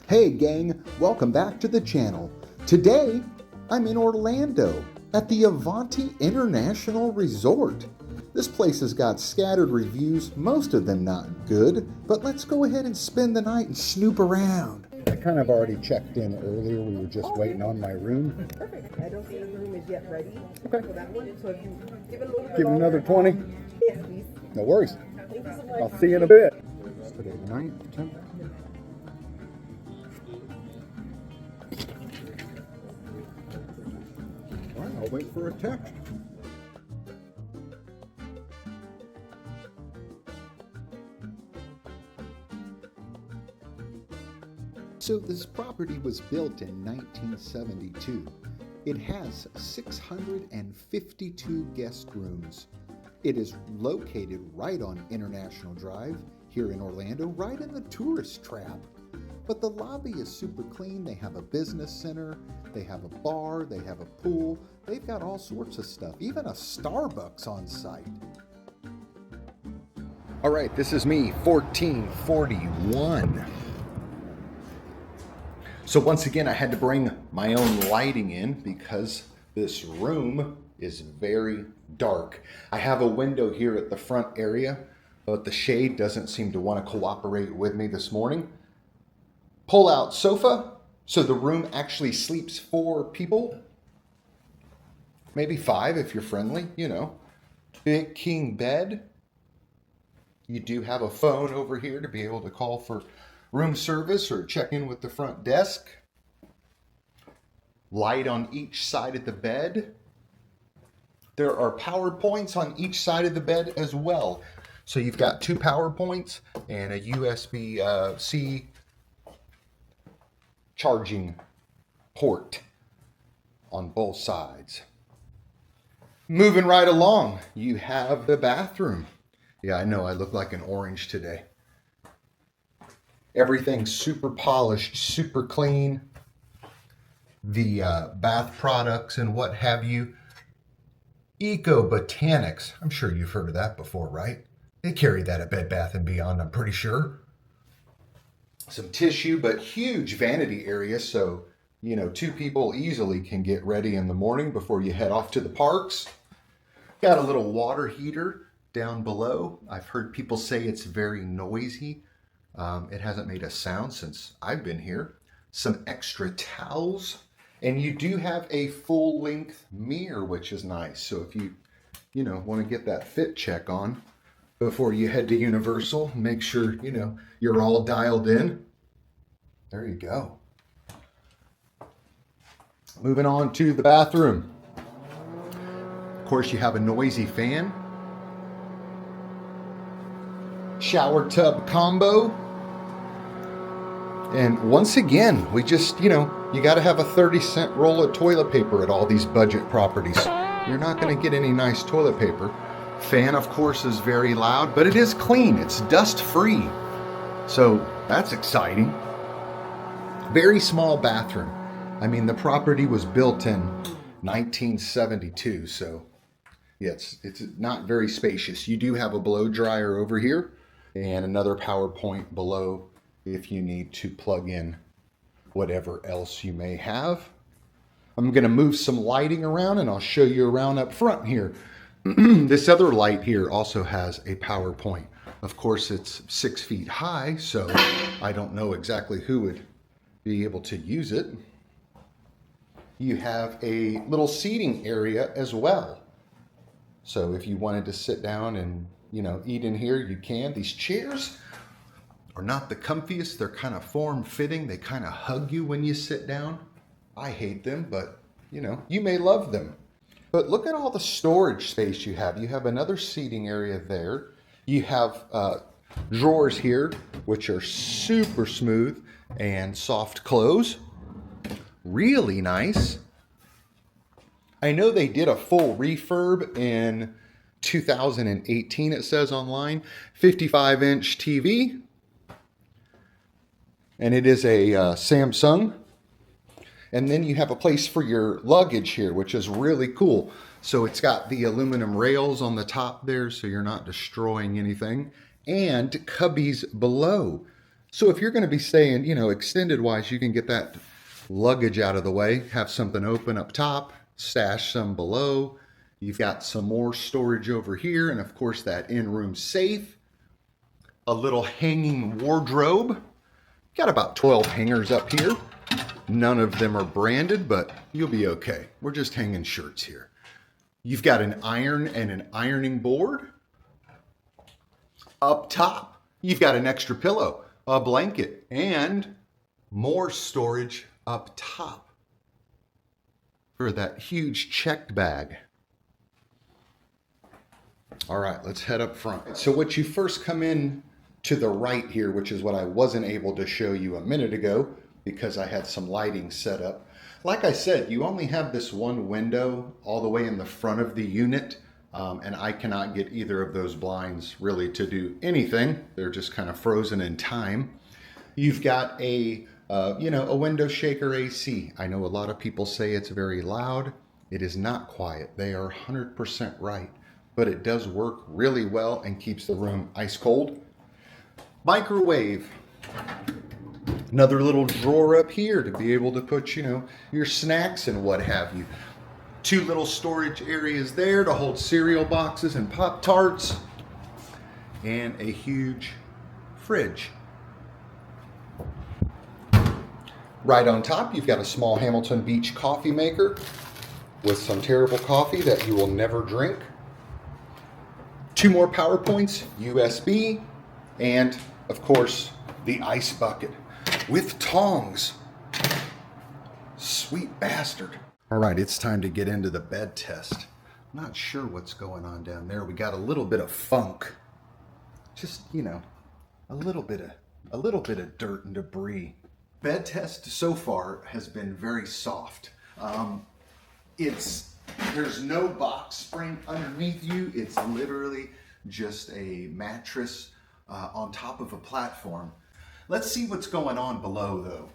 Hey gang, welcome back to the channel. Today, I'm in Orlando at the Avanti International Resort. This place has got scattered reviews, most of them not good, but let's go ahead and spend the night and snoop around. I kind of already checked in earlier. We were just waiting on my room. Perfect. I don't see the room is yet ready Okay. for that one. So if you give it a little bit Give it another 20. Yes, please. No worries. Thank you so much. I'll see you in a bit. Today the 9th, 10th. All right, I'll wait for a text. So this property was built in 1972. It has 652 guest rooms. It is located right on International Drive here in Orlando, right in the tourist trap. But the lobby is super clean. They have a business center, they have a bar, they have a pool. They've got all sorts of stuff, even a Starbucks on site. All right, this is me, 1441. So once again, I had to bring my own lighting in because this room is very dark. I have a window here at the front area, but the shade doesn't seem to want to cooperate with me this morning. Pull out sofa, so the room actually sleeps 4 people. Maybe 5 if you're friendly, you know. Big king bed. You do have a phone over here to be able to call for room service or check in with the front desk. Light on each side of the bed. There are power points on each side of the bed as well. So you've got 2 power points and a USB-C charging port on both sides. Moving right along, you have the bathroom. Yeah, I know I look like an orange today. Everything's super polished, super clean. The bath products and what have you. Eco Botanics. I'm sure you've heard of that before, right? They carry that at Bed Bath & Beyond, I'm pretty sure. Some tissue, but huge vanity area, so, you know, 2 people easily can get ready in the morning before you head off to the parks. Got a little water heater down below. I've heard people say it's very noisy. It hasn't made a sound since I've been here. Some extra towels. And you do have a full-length mirror, which is nice. So if you want to get that fit check on before you head to Universal, make sure, you're all dialed in. There you go. Moving on to the bathroom. Of course, you have a noisy fan. Shower tub combo. And once again, we just, you got to have a 30-cent roll of toilet paper at all these budget properties. You're not going to get any nice toilet paper. Fan, of course, is very loud, but it is clean. It's dust-free. So that's exciting. Very small bathroom. I mean, the property was built in 1972, so yeah, it's not very spacious. You do have a blow dryer over here and another power point below if you need to plug in whatever else you may have. I'm going to move some lighting around and I'll show you around up front here. This other light here also has a power point. Of course, it's 6 feet high, so I don't know exactly who would be able to use it. You have a little seating area as well. So if you wanted to sit down and, eat in here, you can. These chairs are not the comfiest. They're kind of form-fitting. They kind of hug you when you sit down. I hate them, but, you may love them. But look at all the storage space you have. You have another seating area there. You have drawers here, which are super smooth and soft close. Really nice. I know they did a full refurb in 2018, it says online. 55-inch TV. And it is a Samsung. And then you have a place for your luggage here, which is really cool. So it's got the aluminum rails on the top there, so you're not destroying anything. And cubbies below. So if you're going to be staying, you know, extended wise, you can get that luggage out of the way, have something open up top, stash some below. You've got some more storage over here, and of course that in-room safe, a little hanging wardrobe. Got about 12 hangers up here. None of them are branded, but you'll be okay. We're just hanging shirts here. You've got an iron and an ironing board. Up top, you've got an extra pillow, a blanket, and more storage up top for that huge checked bag. All right, let's head up front. So what you first come in to the right here, which is what I wasn't able to show you a minute ago because I had some lighting set up. Like I said, you only have this one window all the way in the front of the unit, and I cannot get either of those blinds really to do anything. They're just kind of frozen in time. You've got a window shaker AC. I know a lot of people say it's very loud. It is not quiet. They are 100% right, but it does work really well and keeps the room ice cold. Microwave. Another little drawer up here to be able to put, your snacks and what have you. 2 little storage areas there to hold cereal boxes and Pop-Tarts. And a huge fridge. Right on top, you've got a small Hamilton Beach coffee maker with some terrible coffee that you will never drink. 2 more power points, USB, and of course, the ice bucket with tongs. Sweet bastard. All right, it's time to get into the bed test. I'm not sure what's going on down there. We got a little bit of funk. Just, a little bit of dirt and debris. Bed test so far has been very soft. There's no box spring underneath you. It's literally just a mattress on top of a platform. Let's see what's going on below though.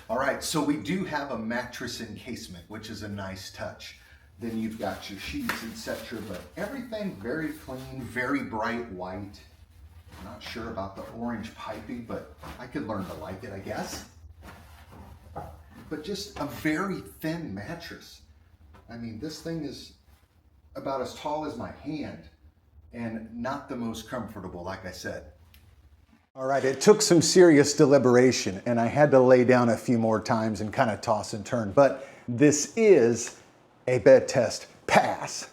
All right, so we do have a mattress encasement, which is a nice touch. Then you've got your sheets, etc. But everything very clean, very bright white. I'm not sure about the orange piping, but I could learn to like it, I guess. But just a very thin mattress. I mean, this thing is about as tall as my hand and not the most comfortable, like I said. All right, it took some serious deliberation and I had to lay down a few more times and kind of toss and turn, but this is a bed test pass.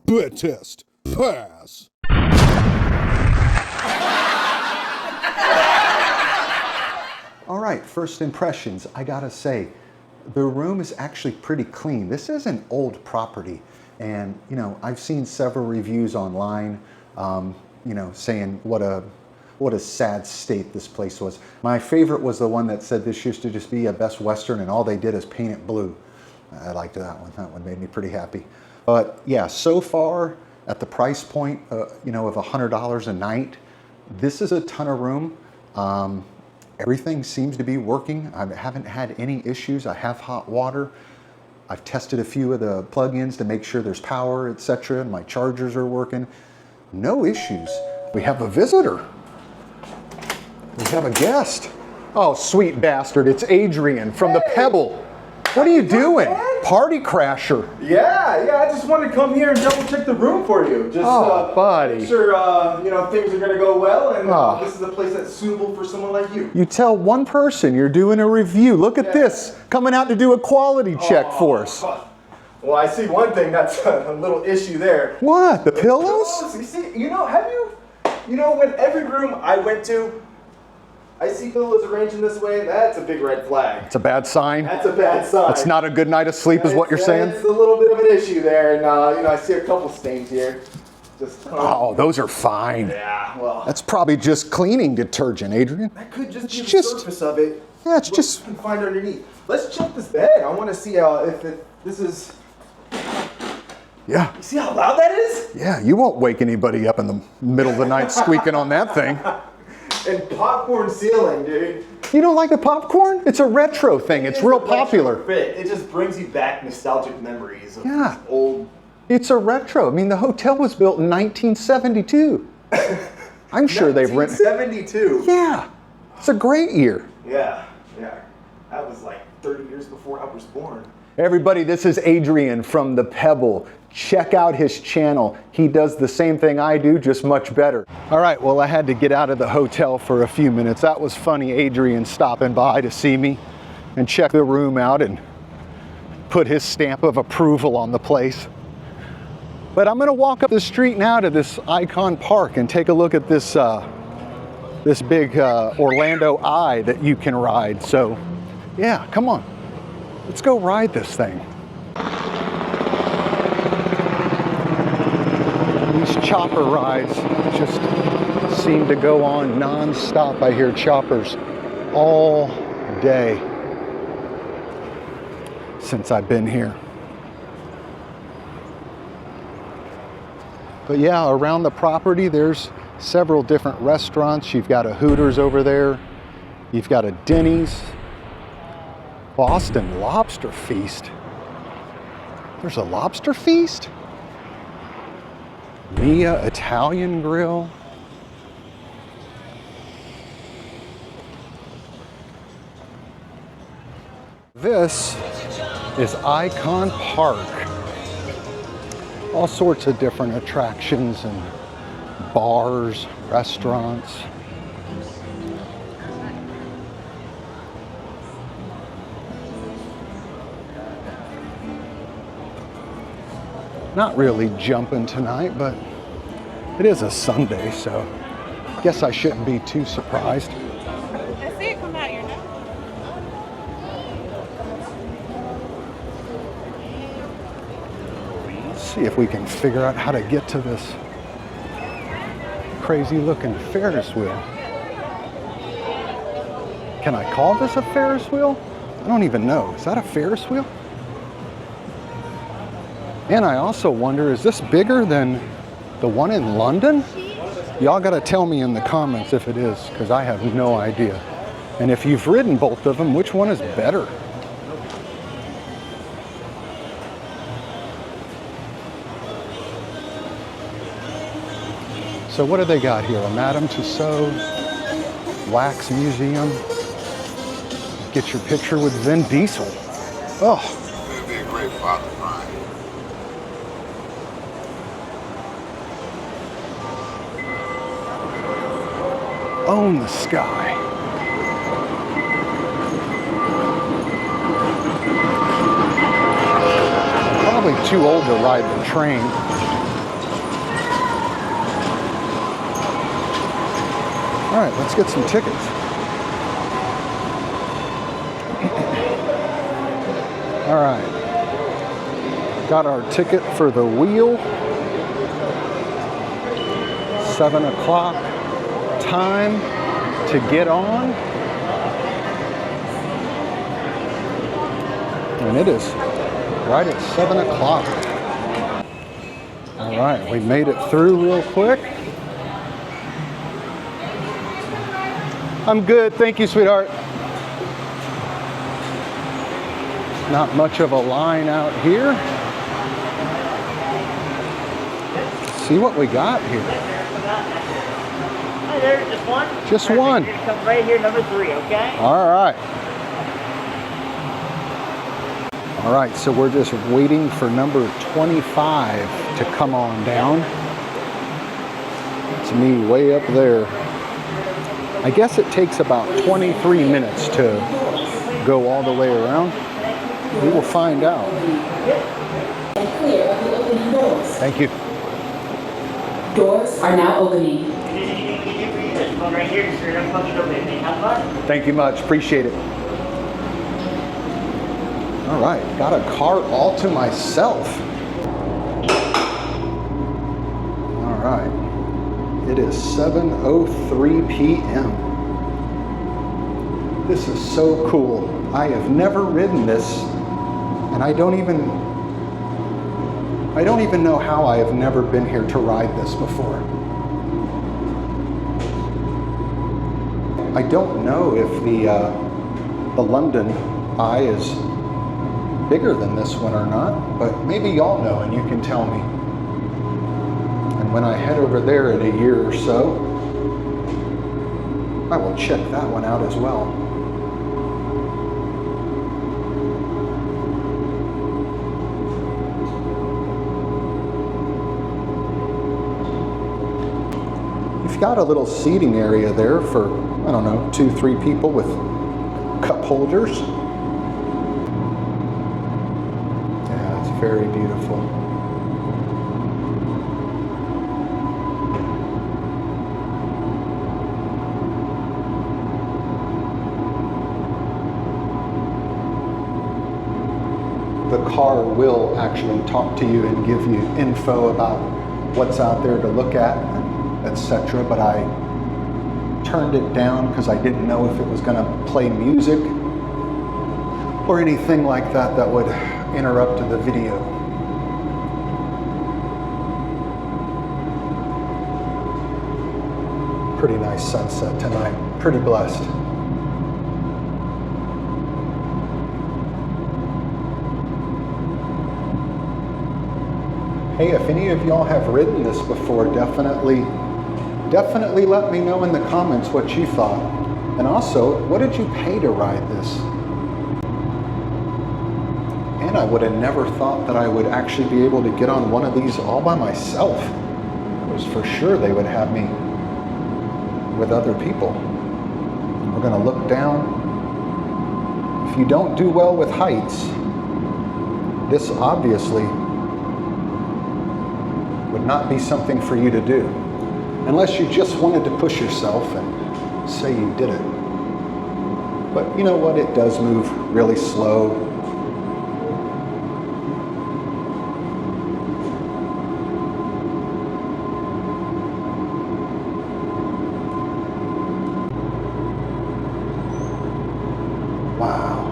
Bed test pass. All right, first impressions, I gotta say, the room is actually pretty clean. This is an old property and, I've seen several reviews online, saying what a sad state this place was. My favorite was the one that said this used to just be a Best Western and all they did is paint it blue. I liked that one. That one made me pretty happy. But yeah, so far at the price point, of $100 a night, this is a ton of room. Everything seems to be working. I haven't had any issues. I have hot water. I've tested a few of the plug-ins to make sure there's power, etc. And my chargers are working. No issues. We have a visitor. We have a guest. Oh, sweet bastard. It's Adrian from the Pebble. What are you doing? Party crasher. Yeah, I just wanted to come here and double check the room for you. Just buddy. make sure things are gonna go well, and this is a place that's suitable for someone like you. You tell one person you're doing a review. Look at this, coming out to do a quality check for us. Well, I see one thing that's a little issue there. What? The pillows? You see, when every room I went to, I see pillows arranged in this way, that's a big red flag. It's a bad sign? That's a bad sign. It's not a good night of sleep is what you're saying? It's a little bit of an issue there, and I see a couple stains here. Oh, those are fine. Yeah, well. That's probably just cleaning detergent, Adrian. That could just be the surface of it. Yeah, it's just... You can find underneath. Let's check this bed. I want to see if this is... Yeah. You see how loud that is? Yeah, you won't wake anybody up in the middle of the night squeaking on that thing. And popcorn ceiling, dude. You don't like the popcorn? It's a retro thing. It's real popular. It just brings you back nostalgic memories of Yeah. old It's a retro. I mean, the hotel was built in 1972. I'm sure they've rented. 72. Yeah, it's a great year. Yeah. That was like 30 years before I was born. Everybody, this is Adrian from the Pebble. Check out his channel. He does the same thing I do, just much better. All right, well, I had to get out of the hotel for a few minutes. That was funny, Adrian stopping by to see me and check the room out and put his stamp of approval on the place. But I'm gonna walk up the street now to this Icon Park and take a look at this, this big Orlando Eye that you can ride. So yeah, come on, let's go ride this thing. These chopper rides just seem to go on non-stop. I hear choppers all day since I've been here. But yeah, around the property there's several different restaurants. You've got a Hooters over there. You've got a Denny's. Boston Lobster Feast. There's a lobster feast? Mia Italian Grill. This is Icon Park. All sorts of different attractions and bars, restaurants. Not really jumping tonight, but it is a Sunday, so I guess I shouldn't be too surprised. I see it come out your nose. Let's see if we can figure out how to get to this crazy looking Ferris wheel. Can I call this a Ferris wheel? I don't even know. Is that a Ferris wheel? And I also wonder, is this bigger than the one in London? Y'all gotta tell me in the comments if it is, because I have no idea. And if you've ridden both of them, which one is better? So what do they got here? A Madame Tussauds wax museum. Get your picture with Vin Diesel. Oh. It'd be a great father prime. Own the sky. Probably too old to ride the train. All right, let's get some tickets. All right, got our ticket for the wheel. 7 o'clock. Time to get on, and it is right at 7 o'clock. All right, we made it through real quick. I'm good, thank you, sweetheart. Not much of a line out here. Let's see what we got here. Hi there, just one? Just Perfect. one. You're gonna come right here, number 3, okay? All right. All right, so we're just waiting for number 25 to come on down. It's me way up there. I guess it takes about 23 minutes to go all the way around. We will find out. Thank you. Doors are now opening. Come right here, sir. I'm fucking over there. Have fun. Thank you much, appreciate it. All right, got a cart all to myself. All right, it is 7:03 p.m. This is so cool. I have never ridden this, and I don't even know how I have never been here to ride this before. I don't know if the London Eye is bigger than this one or not, but maybe y'all know and you can tell me. And when I head over there in a year or so, I will check that one out as well. You've got a little seating area there for, I don't know, 2-3 people with cup holders. Yeah, it's very beautiful. The car will actually talk to you and give you info about what's out there to look at, etc. But I turned it down because I didn't know if it was going to play music or anything like that that would interrupt the video. Pretty nice sunset tonight. Pretty blessed. Hey, if any of y'all have ridden this before, definitely let me know in the comments what you thought. And also, what did you pay to ride this? And I would have never thought that I would actually be able to get on one of these all by myself. It was for sure they would have me with other people. We're gonna look down. If you don't do well with heights, this obviously would not be something for you to do, unless you just wanted to push yourself and say you did it. But you know what? It does move really slow. Wow.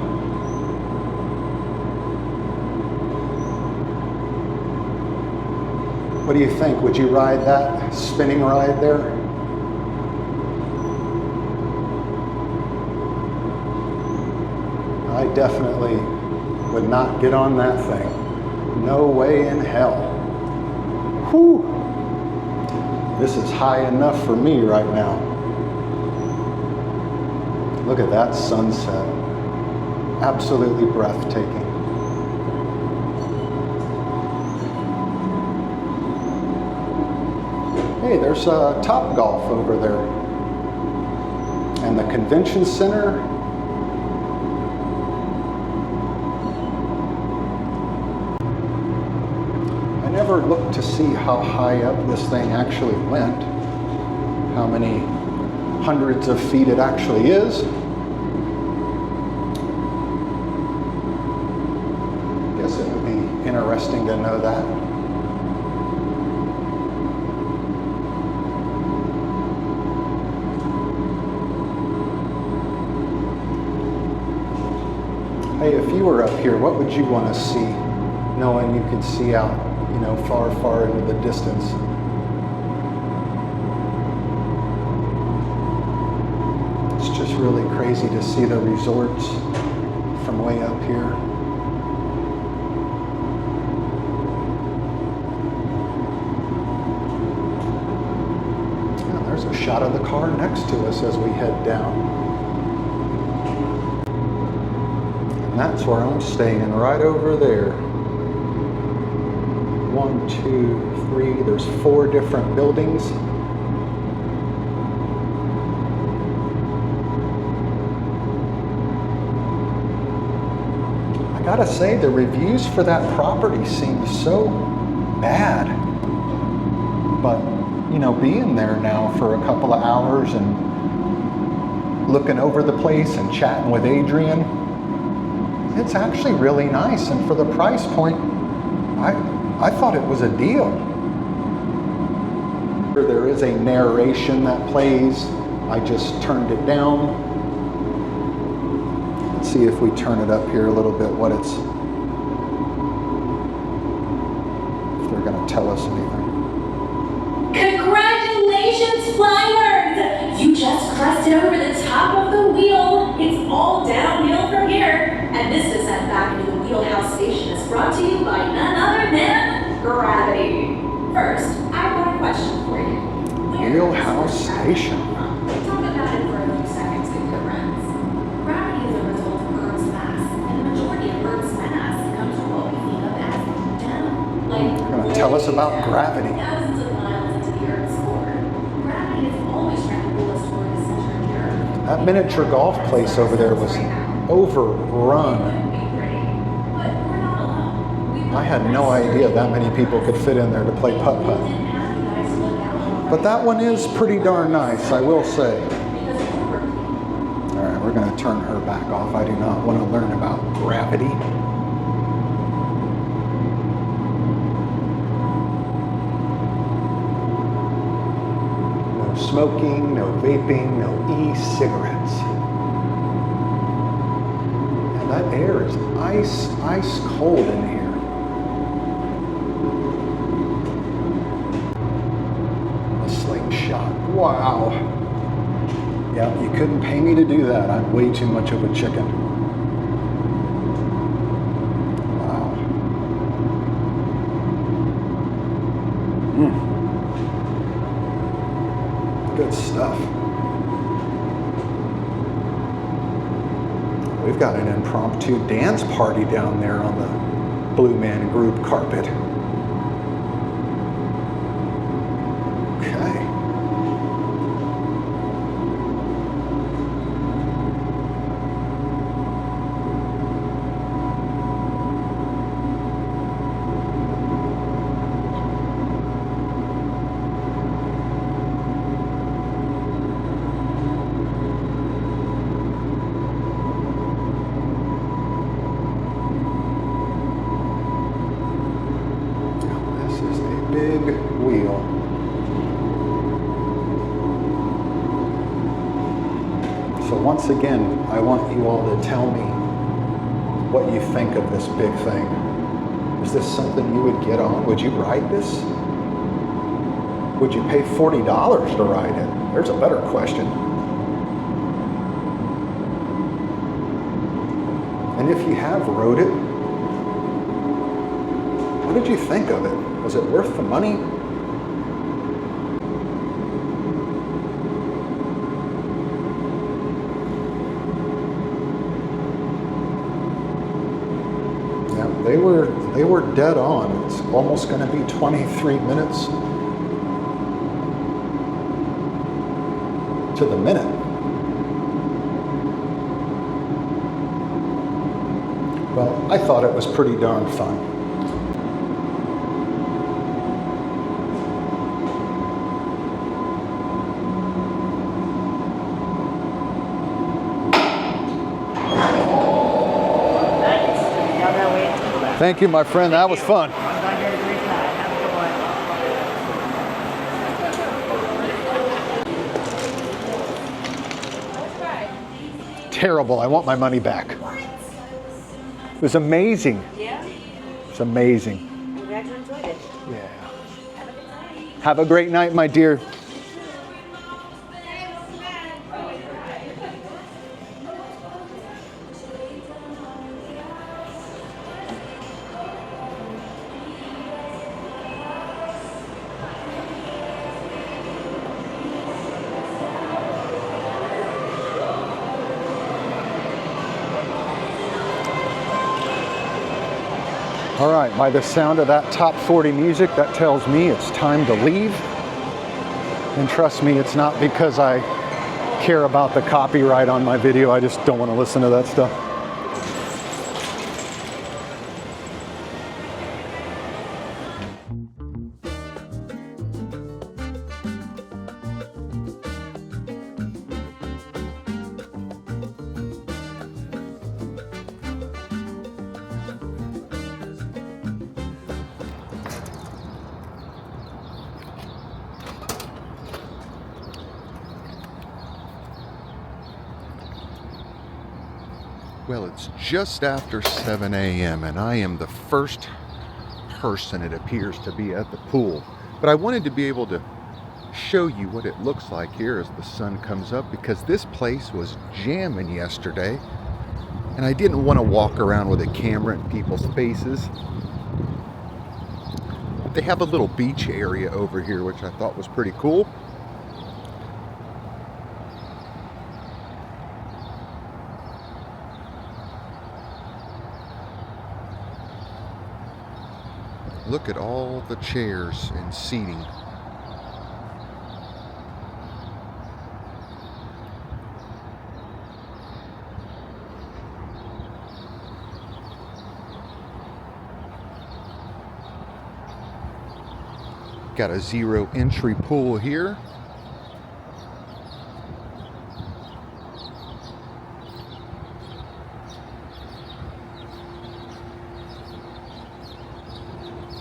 What do you think? Would you ride that spinning ride there? I definitely would not get on that thing. No way in hell. Whew. This is high enough for me right now. Look at that sunset. Absolutely breathtaking. Hey, there's Topgolf over there. And the convention center. I never looked to see how high up this thing actually went. How many hundreds of feet it actually is. Guess it would be interesting to know that. Hey, if you were up here, what would you want to see, knowing you could see out, you know, far, far into the distance? It's just really crazy to see the resorts from way up here. Yeah, there's a shot of the car next to us as we head down. And that's where I'm staying, right over there. 1, 2, 3, there's 4 different buildings. I gotta say, the reviews for that property seem so bad. But, you know, being there now for a couple of hours and looking over the place and chatting with Adrian, it's actually really nice, and for the price point, I thought it was a deal. There is a narration that plays. I just turned it down. Let's see if we turn it up here a little bit, if they're gonna tell us anything. Congratulations, flyers! You just crested over the top of the wheel. It's all downhill from here. And this is set back into the wheelhouse Wheelhouse Station. Talk about it for a few seconds with your friends. Gravity is a result of Earth's mass, and the majority of Earth's mass comes from what we think of as down. Like, You're gonna tell us about gravity. thousands of miles into the Earth's core. Gravity is always trying to pull us toward the center of the Earth. That miniature golf place over there was overrun. I had no idea that many people could fit in there to play putt-putt. But that one is pretty darn nice, I will say. All right, we're going to turn her back off. I do not want to learn about gravity. No smoking, no vaping, no e-cigarettes. And that air is ice cold in here. Slingshot. Wow. Yeah, you couldn't pay me to do that. I'm way too much of a chicken. Wow. Good stuff. We've got an impromptu dance party down there on the Blue Man Group carpet. Once again, I want you all to tell me what you think of this big thing. Is this something you would get on? Would you ride this? Would you pay $40 to ride it? There's a better question. And if you have rode it, what did you think of it? Was it worth the money? They were dead on. It's almost going to be 23 minutes to the minute. Well, I thought it was pretty darn fun. Thank you, my friend. That was fun. Terrible. I want my money back. It was amazing. Yeah? It was amazing. I'm glad you enjoyed it. Yeah. Have a great night, my dear. All right, by the sound of that top 40 music, that tells me it's time to leave. And trust me, it's not because I care about the copyright on my video. I just don't want to listen to that stuff. Well, it's just after 7 a.m. and I am the first person, it appears, to be at the pool. But I wanted to be able to show you what it looks like here as the sun comes up, because this place was jamming yesterday and I didn't want to walk around with a camera in people's faces. But they have a little beach area over here, which I thought was pretty cool. Look at all the chairs and seating. Got a 0 entry pool here.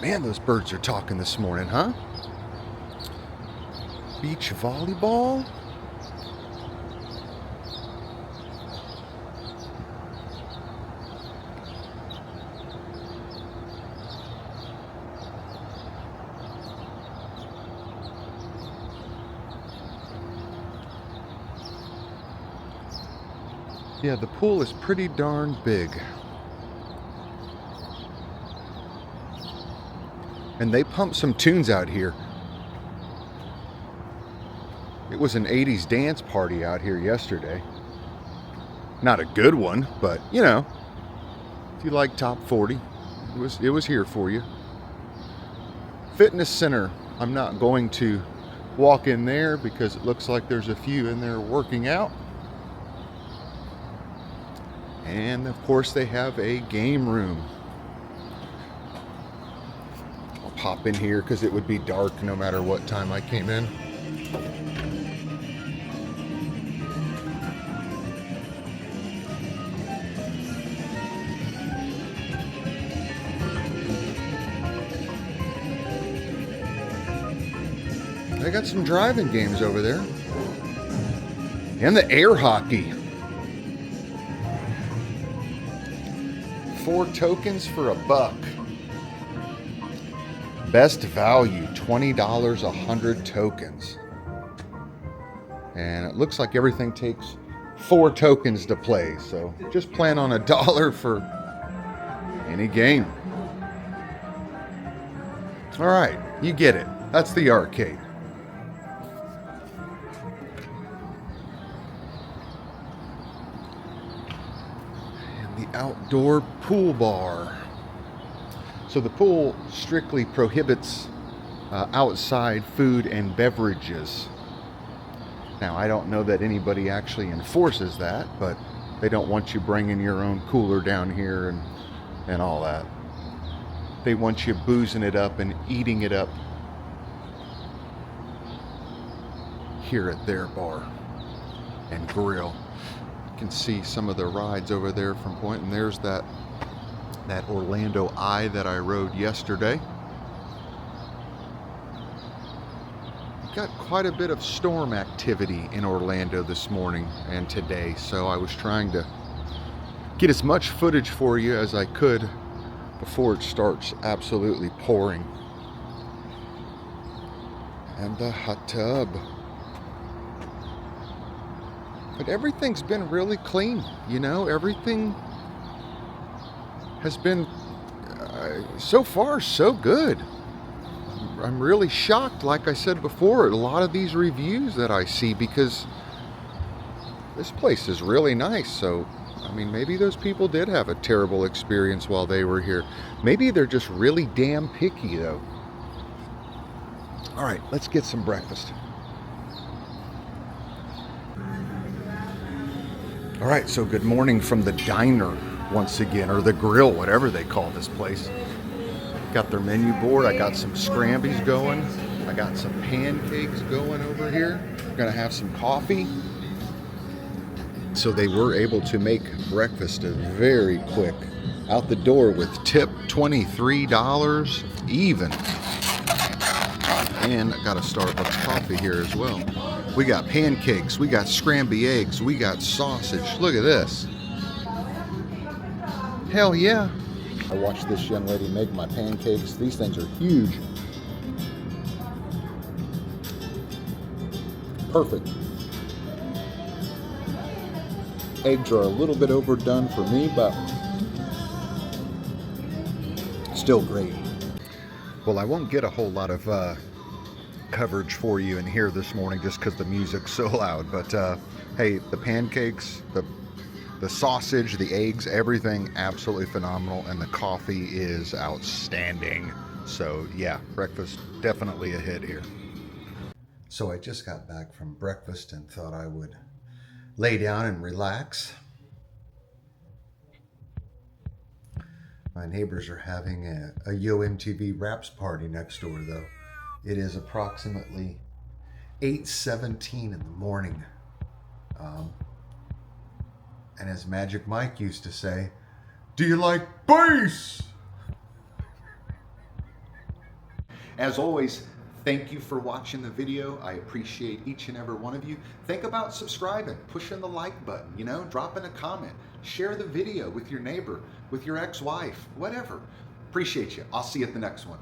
Man, those birds are talking this morning, huh? Beach volleyball. Yeah, the pool is pretty darn big. And they pump some tunes out here. It was an 80s dance party out here yesterday. Not a good one, but you know, if you like top 40, it was here for you. Fitness center. I'm not going to walk in there because it looks like there's a few in there working out. And of course they have a game room. I'll pop in here because it would be dark no matter what time I came in. They got some driving games over there. And the air hockey. 4 tokens for $1. Best value, $20 100 tokens. And it looks like everything takes 4 tokens to play. So just plan on $1 for any game. All right, you get it. That's the arcade. Outdoor pool bar. So the pool strictly prohibits outside food and beverages. Now, I don't know that anybody actually enforces that, but they don't want you bringing your own cooler down here and all that. They want you boozing it up and eating it up here at their bar and grill. Can see some of the rides over there from point, and there's that Orlando Eye that I rode yesterday. Got quite a bit of storm activity in Orlando this morning and today, so I was trying to get as much footage for you as I could before it starts absolutely pouring. And the hot tub. But everything's been really clean, you know, everything has been so far so good. I'm really shocked, like I said before, at a lot of these reviews that I see, because this place is really nice. So, I mean, maybe those people did have a terrible experience while they were here. Maybe they're just really damn picky, though. All right, let's get some breakfast. All right, so good morning from the diner once again, or the grill, whatever they call this place. Got their menu board. I got some scrambies going. I got some pancakes going over here. Gonna have some coffee. So they were able to make breakfast very quick. Out the door with tip $23 even. And I got a Starbucks coffee here as well. We got pancakes, we got scrambled eggs, we got sausage. Look at this. Hell yeah. I watched this young lady make my pancakes. These things are huge. Perfect. Eggs are a little bit overdone for me, but still great. Well, I won't get a whole lot of coverage for you in here this morning just because the music's so loud, but hey, the pancakes, the sausage, the eggs, everything absolutely phenomenal, and the coffee is outstanding. So yeah, breakfast definitely a hit here. So I just got back from breakfast and thought I would lay down and relax. My neighbors are having a Yo MTV Raps party next door though. It is approximately 8:17 in the morning. And as Magic Mike used to say, do you like bass? As always, thank you for watching the video. I appreciate each and every one of you. Think about subscribing, pushing the like button, dropping a comment, share the video with your neighbor, with your ex-wife, whatever. Appreciate you. I'll see you at the next one.